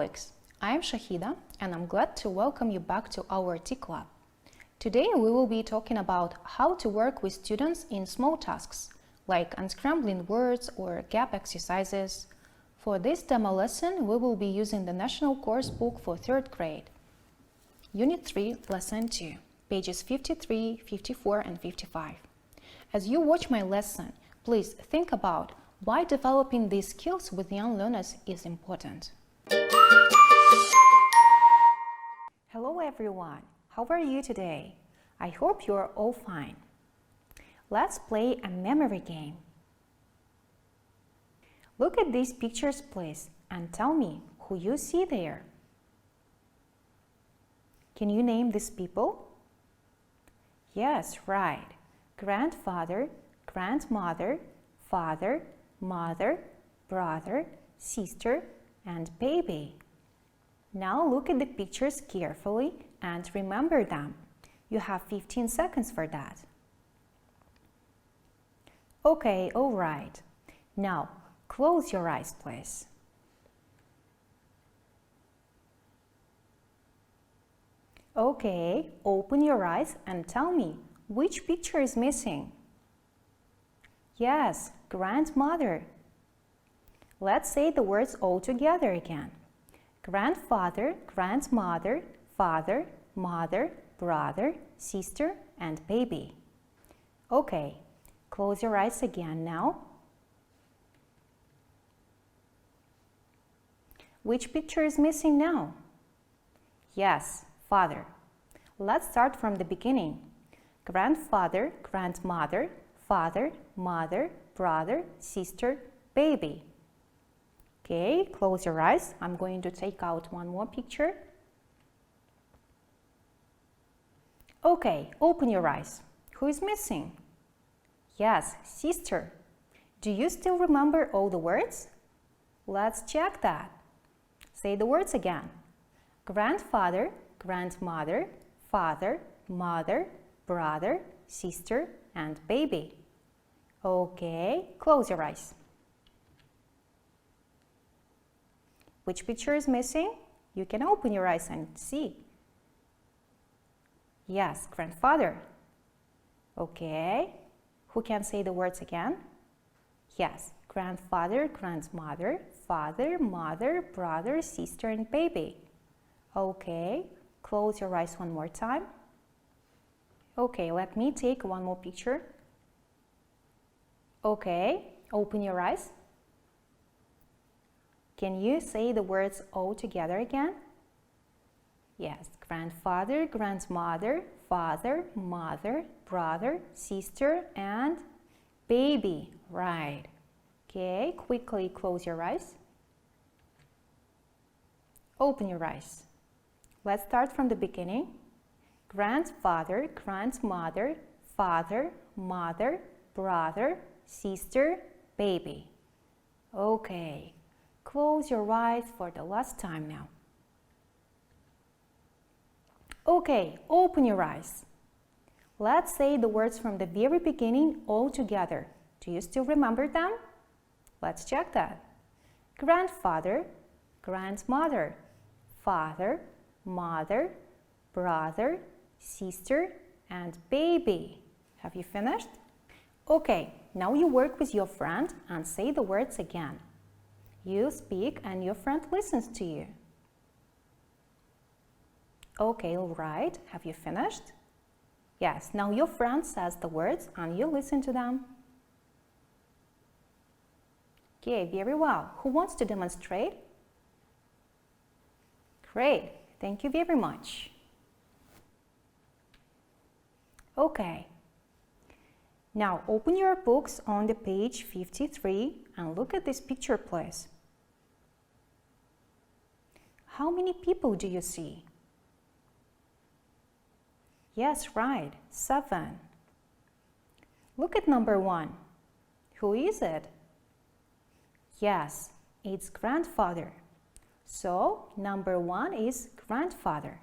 Alex. I am Shahida and I'm glad to welcome you back to our T Club. Today we will be talking about how to work with students in small tasks like unscrambling words or gap exercises. For this demo lesson, we will be using the National Course Book for 3rd grade. Unit 3, Lesson 2, pages 53, 54 and 55. As you watch my lesson, please think about why developing these skills with young learners is important. Hello everyone, how are you today? I hope you are all fine. Let's play a memory game. Look at these pictures please and tell me who you see there. Can you name these people? Yes, right. Grandfather, grandmother, father, mother, brother, sister, and baby. Now look at the pictures carefully and remember them. You have 15 seconds for that. Okay, all right. Now close your eyes, please. Okay, open your eyes and tell me which picture is missing. Yes, grandmother. Let's say the words all together again. Grandfather, grandmother, father, mother, brother, sister, and baby. Okay, close your eyes again now. Which picture is missing now? Yes, father. Let's start from the beginning. Grandfather, grandmother, father, mother, brother, sister, baby. Okay, close your eyes. I'm going to take out one more picture. Okay, open your eyes. Who is missing? Yes, sister. Do you still remember all the words? Let's check that. Say the words again. Grandfather, grandmother, father, mother, brother, sister, and baby. Okay, close your eyes. Which picture is missing? You can open your eyes and see. Yes, grandfather. Okay, who can say the words again? Yes, grandfather, grandmother, father, mother, brother, sister, and baby. Okay, close your eyes one more time. Okay, let me take one more picture. Okay, open your eyes. Can you say the words all together again? Yes, grandfather, grandmother, father, mother, brother, sister, and baby. Right. Okay, quickly close your eyes. Open your eyes. Let's start from the beginning. Grandfather, grandmother, father, mother, brother, sister, baby. Okay, close your eyes for the last time now. Okay, open your eyes. Let's say the words from the very beginning all together. Do you still remember them? Let's check that. Grandfather, grandmother, father, mother, brother, sister, and baby. Have you finished? Okay, now you work with your friend and say the words again. You speak and your friend listens to you. Okay, all right. Have you finished? Yes, now your friend says the words and you listen to them. Okay, very well. Who wants to demonstrate? Great, thank you very much. Okay, now open your books on the page 53 and look at this picture, please. How many people do you see? Yes, right, 7. Look at number 1. Who is it? Yes, it's grandfather. So, number 1 is grandfather.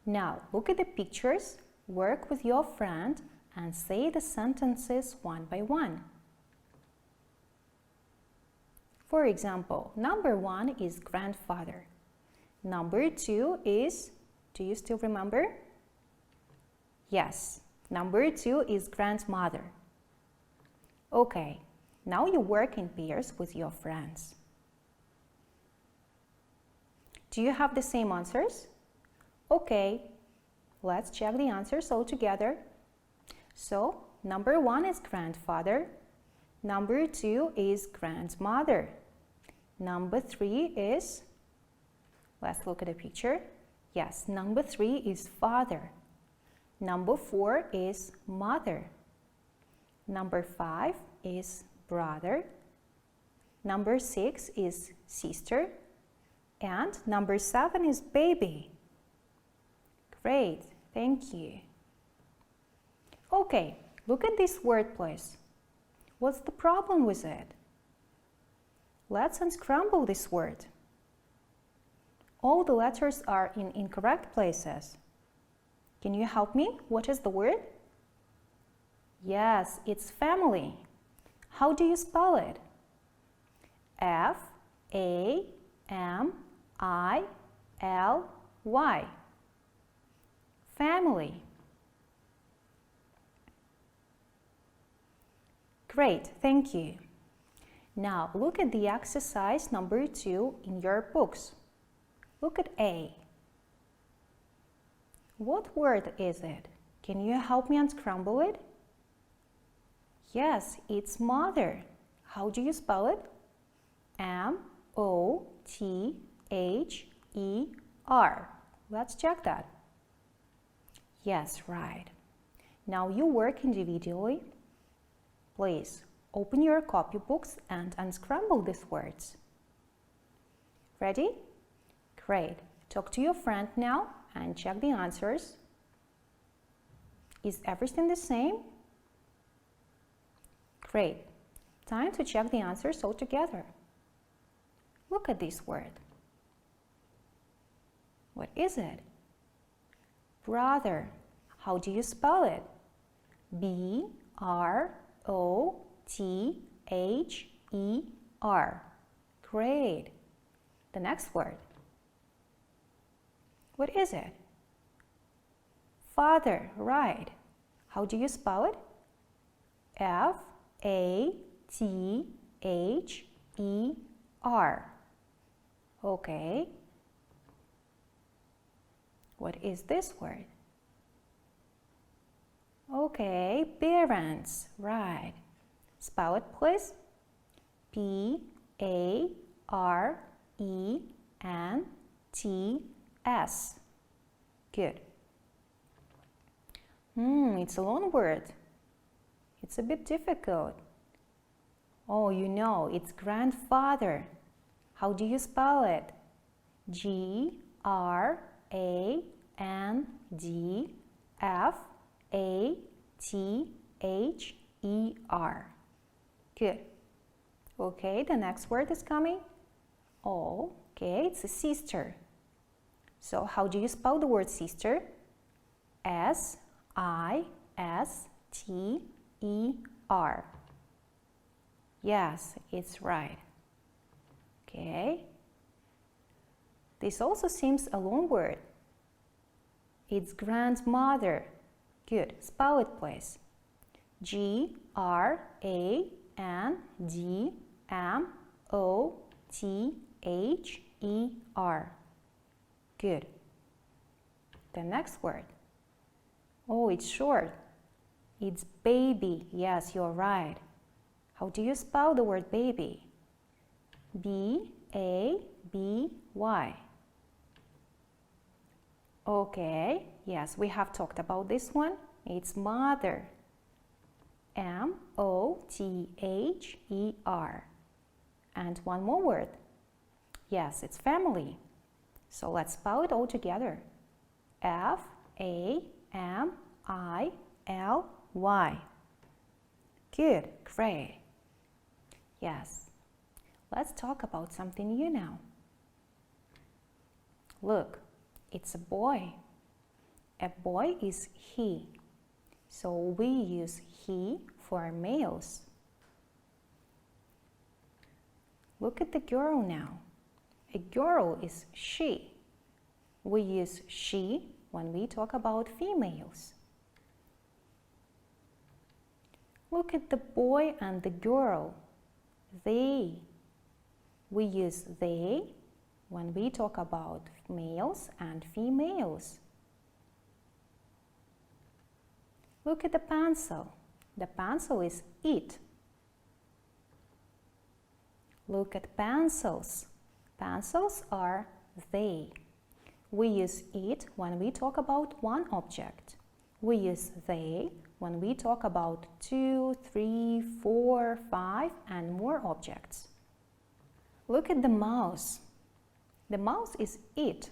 Now, look at the pictures, work with your friend, and say the sentences one by one. For example, number 1 is grandfather. Number 2 is, do you still remember? Yes, number 2 is grandmother. Okay, now you work in pairs with your friends. Do you have the same answers? Okay, let's check the answers all together. So, number 1 is grandfather. Number 2 is grandmother. Number 3 is, let's look at the picture. Yes, number 3 is father. Number 4 is mother. Number 5 is brother. Number 6 is sister. And number 7 is baby. Great, thank you. Okay, look at this word, please. What's the problem with it? Let's unscramble this word. All the letters are in incorrect places. Can you help me? What is the word? Yes, it's family. How do you spell it? F-A-M-I-L-Y. Family. Great, thank you. Now look at the exercise number 2 in your books. Look at A. What word is it? Can you help me unscramble it? Yes, it's mother. How do you spell it? M-O-T-H-E-R. Let's check that. Yes, right. Now you work individually. Please open your copybooks and unscramble these words. Ready? Great. Talk to your friend now and check the answers. Is everything the same? Great. Time to check the answers all together. Look at this word. What is it? Brother. How do you spell it? B-R-O-T-H-E-R. Great. The next word. What is it? Father. Right. How do you spell it? F-A-T-H-E-R. Okay. What is this word? Okay, parents. Right. Spell it, please. P-A-R-E-N-T-S. Good. It's a long word. It's a bit difficult. Oh, you know, it's grandfather. How do you spell it? G-R-A-N-D-F-A-T-H-E-R. Good. Okay, the next word is coming. Oh, okay, it's a sister. So how do you spell the word sister? S-I-S-T-E-R. Yes, it's right. Okay. This also seems a long word. It's grandmother. Good. Spell it, please. G-R-A-N-D-M-O-T-H-E-R. Good. The next word. Oh, it's short. It's baby. Yes, you're right. How do you spell the word baby? B-A-B-Y. Okay, yes, we have talked about this one. It's mother. M-O-T-H-E-R. And one more word. Yes, it's family. So let's spell it all together. F-A-M-I-L-Y. Good, great. Yes. Let's talk about something new now. Look, it's a boy. A boy is he. So we use he for males. Look at the girl now. A girl is she. We use she when we talk about females. Look at the boy and the girl. They. We use they when we talk about males and females. Look at the pencil. The pencil is it. Look at pencils. Pencils are they. We use it when we talk about one object. We use they when we talk about 2, 3, 4, 5 and more objects. Look at the mouse. The mouse is it.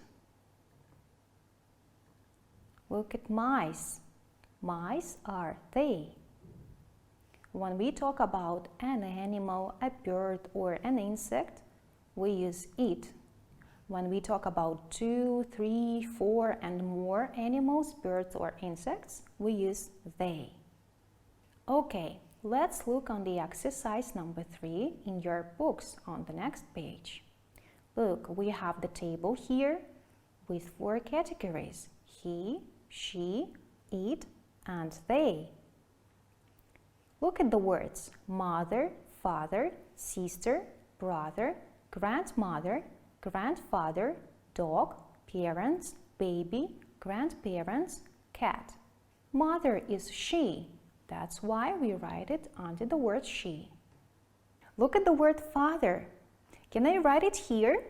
Look at mice. Mice are they. When we talk about an animal, a bird or an insect, we use it. When we talk about 2, 3, 4 and more animals, birds or insects, we use they. Okay, let's look on the exercise number 3 in your books on the next page. Look, we have the table here with 4 categories: he, she, it, and they. Look at the words mother, father, sister, brother, grandmother, grandfather, dog, parents, baby, grandparents, cat. Mother is she. That's why we write it under the word she. Look at the word father. Can I write it here?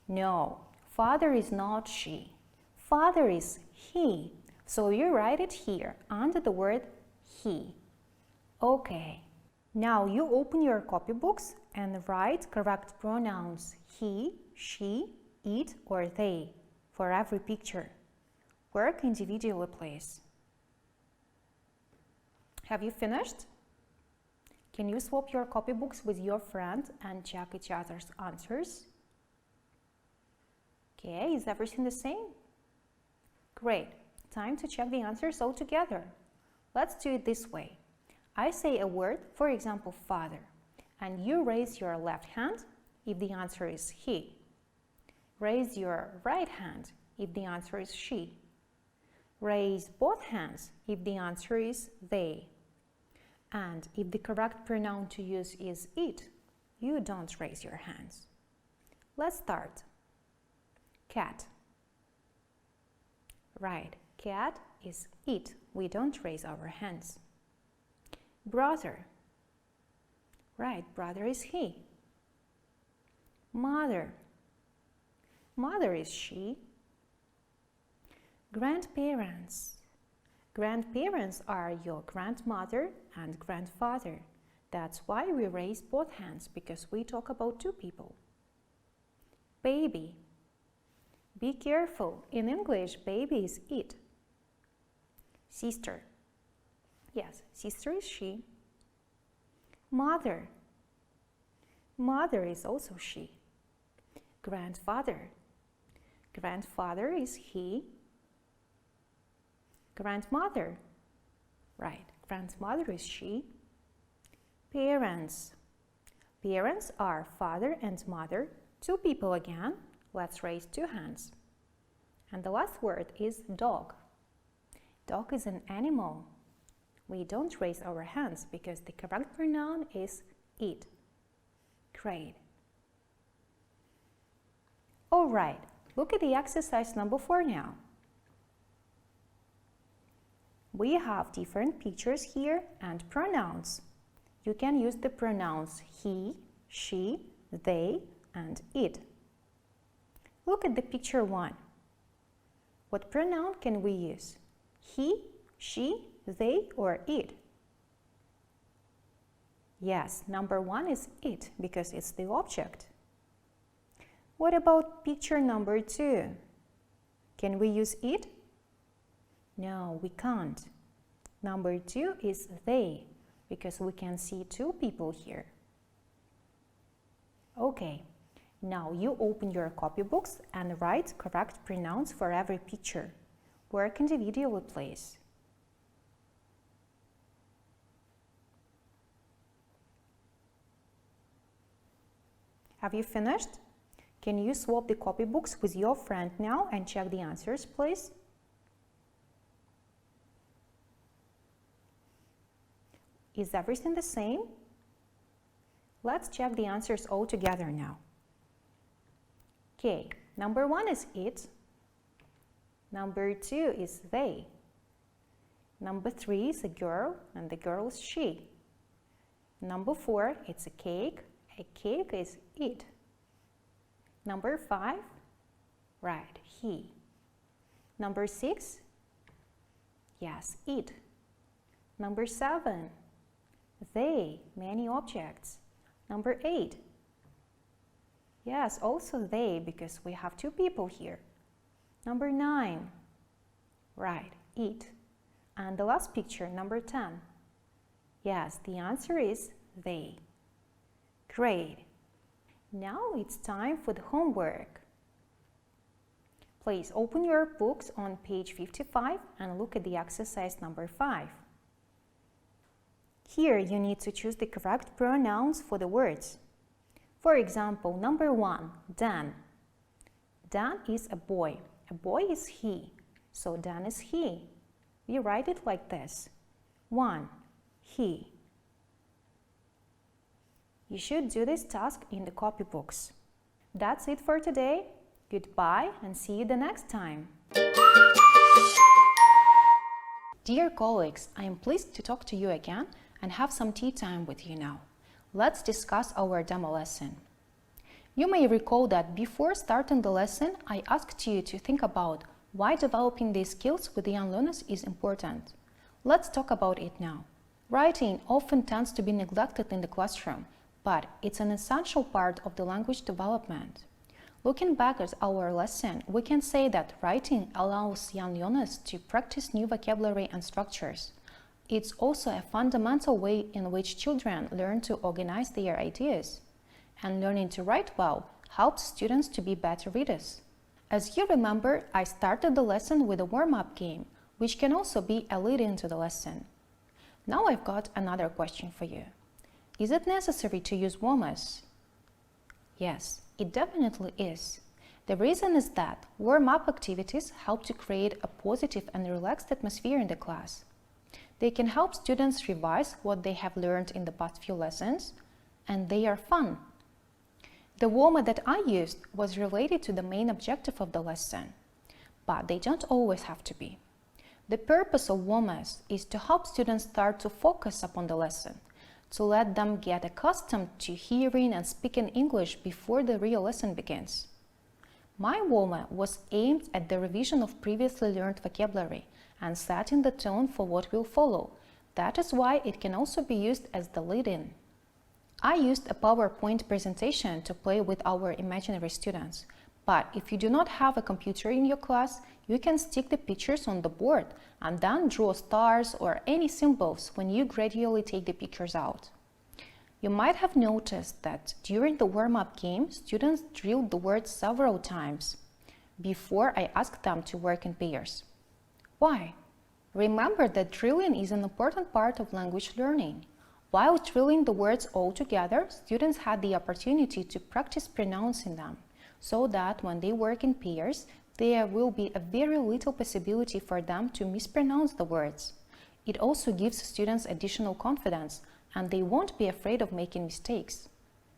No, father is not she. Father is he. So you write it here under the word he. Okay. Now you open your copybooks and write correct pronouns he, she, it or they for every picture. Work individually, please. Have you finished? Can you swap your copybooks with your friend and check each other's answers? Okay, is everything the same? Great. Time to check the answers all together. Let's do it this way. I say a word, for example, father, and you raise your left hand if the answer is he. Raise your right hand if the answer is she. Raise both hands if the answer is they. And if the correct pronoun to use is it, you don't raise your hands. Let's start. Cat. Right, cat is it. We don't raise our hands. Brother. Right, brother is he. Mother. Mother is she. Grandparents. Grandparents are your grandmother and grandfather. That's why we raise both hands, because we talk about two people. Baby. Be careful. In English, baby is it. Sister. Yes, sister is she. Mother. Mother is also she. Grandfather. Grandfather is he. Grandmother. Right, grandmother is she. Parents. Parents are father and mother, two people again. Let's raise two hands. And the last word is dog. Dog is an animal. We don't raise our hands because the correct pronoun is it. Great. All right, look at the exercise number 4 now. We have different pictures here and pronouns. You can use the pronouns he, she, they, and it. Look at the picture 1. What pronoun can we use? He, she, they, or it? Yes, number 1 is it because it's the object. What about picture number 2? Can we use it? No, we can't. Number 2 is they because we can see two people here. Okay, now you open your copybooks and write correct pronouns for every picture. Work individually, please. Have you finished? Can you swap the copybooks with your friend now and check the answers, please? Is everything the same? Let's check the answers all together now. Okay, number 1 is it. Number 2 is they. Number 3 is a girl, and the girl is she. Number 4, it's a cake. A cake is it. Number 5, right, he. Number 6, yes, it. Number 7, they, many objects. Number 8, yes, also they, because we have 2 people here. Number 9, right, it. And the last picture, number 10. Yes, the answer is they. Great. Now it's time for the homework. Please open your books on page 55 and look at the exercise number 5. Here you need to choose the correct pronouns for the words. For example, number 1, Dan. Dan is a boy. A boy is he. So Dan is he. We write it like this. 1, he. You should do this task in the copybooks. That's it for today. Goodbye and see you the next time. Dear colleagues, I am pleased to talk to you again and have some tea time with you now. Let's discuss our demo lesson. You may recall that before starting the lesson, I asked you to think about why developing these skills with the young learners is important. Let's talk about it now. Writing often tends to be neglected in the classroom, but it's an essential part of the language development. Looking back at our lesson, we can say that writing allows young learners to practice new vocabulary and structures. It's also a fundamental way in which children learn to organize their ideas. And learning to write well helps students to be better readers. As you remember, I started the lesson with a warm-up game, which can also be a lead-in to the lesson. Now I've got another question for you. Is it necessary to use warmers? Yes, it definitely is. The reason is that warm-up activities help to create a positive and relaxed atmosphere in the class. They can help students revise what they have learned in the past few lessons, and they are fun. The warmer that I used was related to the main objective of the lesson, but they don't always have to be. The purpose of warmers is to help students start to focus upon the lesson, to let them get accustomed to hearing and speaking English before the real lesson begins. My warmer was aimed at the revision of previously learned vocabulary and setting the tone for what will follow. That is why it can also be used as the lead-in. I used a PowerPoint presentation to play with our imaginary students, but if you do not have a computer in your class, you can stick the pictures on the board and then draw stars or any symbols when you gradually take the pictures out. You might have noticed that during the warm-up game, students drilled the words several times before I asked them to work in pairs. Why? Remember that drilling is an important part of language learning. While drilling the words all together, students had the opportunity to practice pronouncing them, so that when they work in pairs, there will be a very little possibility for them to mispronounce the words. It also gives students additional confidence, and they won't be afraid of making mistakes.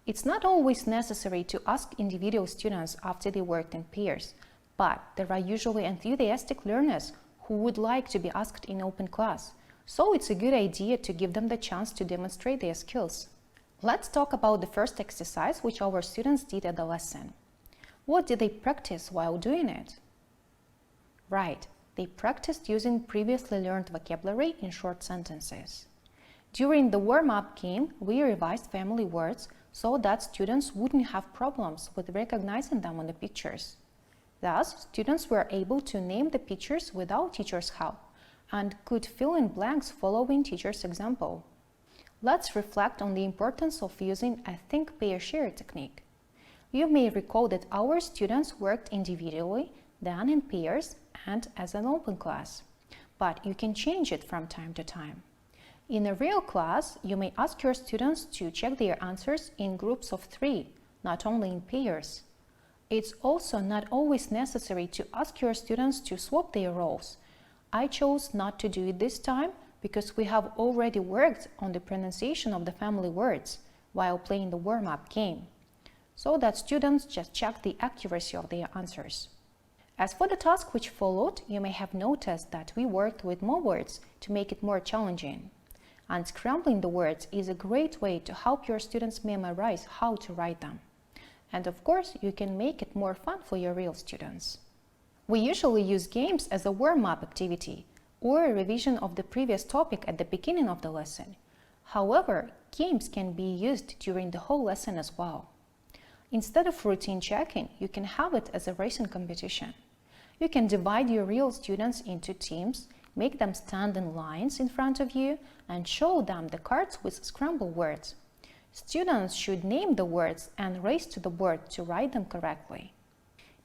It's not always necessary to ask individual students after they worked in pairs, but there are usually enthusiastic learners who would like to be asked in open class, so it's a good idea to give them the chance to demonstrate their skills. Let's talk about the first exercise which our students did at the lesson. What did they practice while doing it? Right, they practiced using previously learned vocabulary in short sentences. During the warm-up game, we revised family words so that students wouldn't have problems with recognizing them on the pictures. Thus, students were able to name the pictures without teachers' help and could fill in blanks following teacher's example. Let's reflect on the importance of using a think, pair, share technique. You may recall that our students worked individually, then in pairs and as an open class, but you can change it from time to time. In a real class, you may ask your students to check their answers in groups of 3, not only in pairs. It's also not always necessary to ask your students to swap their roles. I chose not to do it this time because we have already worked on the pronunciation of the family words while playing the warm-up game, so that students just check the accuracy of their answers. As for the task which followed, you may have noticed that we worked with more words to make it more challenging. Unscrambling the words is a great way to help your students memorize how to write them. And of course, you can make it more fun for your real students. We usually use games as a warm-up activity or a revision of the previous topic at the beginning of the lesson. However, games can be used during the whole lesson as well. Instead of routine checking, you can have it as a racing competition. You can divide your real students into teams, make them stand in lines in front of you, and show them the cards with scrambled words. Students should name the words and race to the board to write them correctly.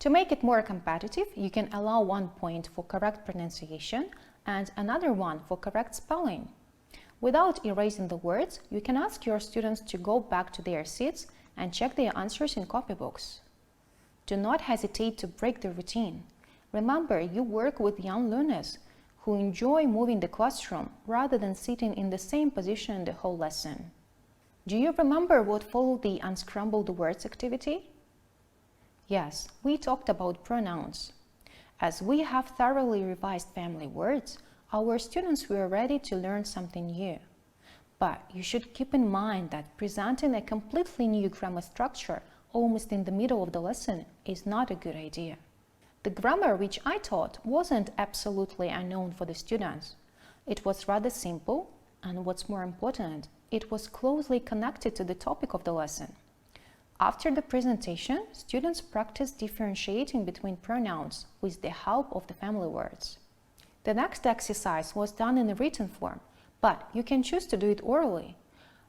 To make it more competitive, you can allow 1 point for correct pronunciation and another one for correct spelling. Without erasing the words, you can ask your students to go back to their seats and check their answers in copybooks. Do not hesitate to break the routine. Remember, you work with young learners who enjoy moving the classroom rather than sitting in the same position the whole lesson. Do you remember what followed the Unscramble the Words activity? Yes, we talked about pronouns. As we have thoroughly revised family words, our students were ready to learn something new. But you should keep in mind that presenting a completely new grammar structure almost in the middle of the lesson is not a good idea. The grammar which I taught wasn't absolutely unknown for the students. It was rather simple, and what's more important, it was closely connected to the topic of the lesson. After the presentation, students practiced differentiating between pronouns with the help of the family words. The next exercise was done in a written form, but you can choose to do it orally.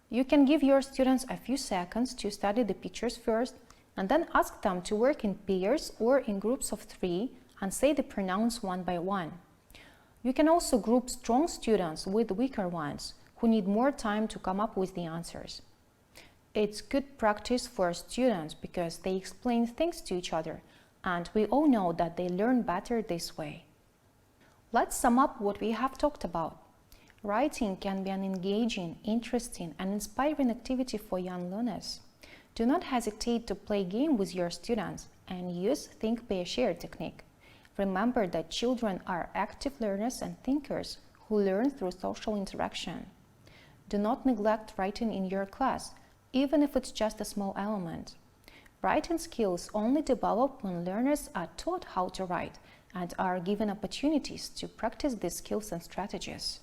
You can give your students a few seconds to study the pictures first, and then ask them to work in pairs or in groups of 3 and say the pronouns one by one. You can also group strong students with weaker ones who need more time to come up with the answers. It's good practice for students because they explain things to each other, and we all know that they learn better this way. Let's sum up what we have talked about. Writing can be an engaging, interesting, and inspiring activity for young learners. Do not hesitate to play a game with your students and use Think, Pair, Share technique. Remember that children are active learners and thinkers who learn through social interaction. Do not neglect writing in your class, even if it's just a small element. Writing skills only develop when learners are taught how to write and are given opportunities to practice these skills and strategies.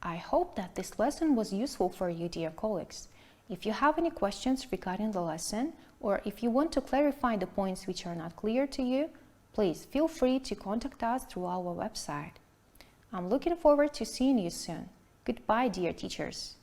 I hope that this lesson was useful for you, dear colleagues. If you have any questions regarding the lesson, or if you want to clarify the points which are not clear to you, please feel free to contact us through our website. I'm looking forward to seeing you soon. Goodbye, dear teachers.